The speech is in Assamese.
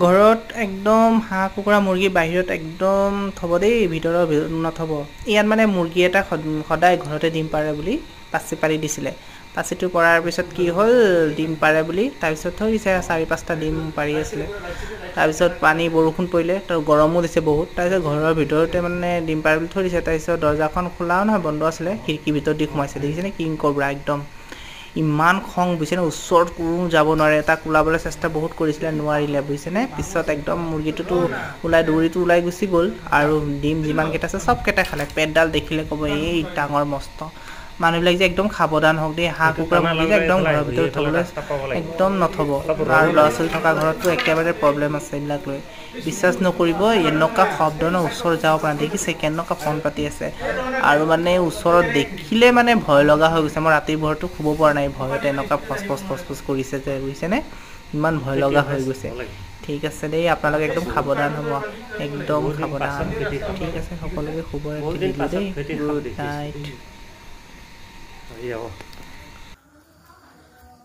ঘৰত একদম হাঁহ কুকুৰা মুৰ্গী বাহিৰত একদম থ'ব দেই, ভিতৰৰ নথ'ব। ইয়াত মানে মুৰ্গী এটা সদায় ঘৰতে ডিম পাৰে বুলি পাচি পাৰি দিছিলে। পাচিটো পৰাৰ পিছত কি হ'ল, ডিম পাৰে বুলি তাৰপিছত থৈ দিছে, 4-5টা ডিম পাৰি আছিলে। তাৰপিছত পানী বৰষুণ পৰিলে, তো গৰমো দিছে বহুত। তাৰপিছত ঘৰৰ ভিতৰতে মানে ডিম পাৰে বুলি থৈ দিছে। তাৰপিছত দৰ্জাখন খোলাও নহয়, বন্ধ আছিলে, খিৰিকীৰ ভিতৰত দি সোমাইছে। দেখিছেনে কিং কোব্ৰা একদম ইমান খং বুজিছেনে, ওচৰত কোনো যাব নোৱাৰে। তাক ওলাবলৈ চেষ্টা বহুত কৰিছিলে, নোৱাৰিলে বুজিছেনে। পিছত একদম মুৰ্গীটোতো দৌৰিটো ওলাই গুচি গ'ল, আৰু ডিম যিমানকেইটা আছে চবকেইটা খালে। পেটডাল দেখিলে ক'ব এই ডাঙৰ মস্ত। মানুহবিলাক যে একদম সাৱধান হওক দেই, হাঁহ কুকুৰা মুৰ্গী যে একদম ঘৰৰ ভিতৰত থ'বলৈ একদম নথ'ব। আৰু ল'ৰা ছোৱালী থকা ঘৰততো একেবাৰে প্ৰব্লেম আছে এইবিলাক লৈ। বিশ্বাস নকৰিব, এনেকুৱা শব্দ ন, ওচৰত যাব পৰা নাই। দেখিছে কেনেকুৱা ফোন পাতি আছে, আৰু মানে ওচৰত দেখিলে মানে ভয় লগা হৈ গৈছে। মই ৰাতিৰ ভৰটো শুব পৰা নাই ভয়তে, এনেকুৱা ফচ কৰিছে যে বুজিছেনে, ইমান ভয় লগা হৈ গৈছে। ঠিক আছে দেই, আপোনালোকে একদম সাৱধান হ'ব, একদম সাৱধান। ঠিক আছে, সকলোকে শুভৰাত্ৰি দিলোঁ দেই, গুড নাইট।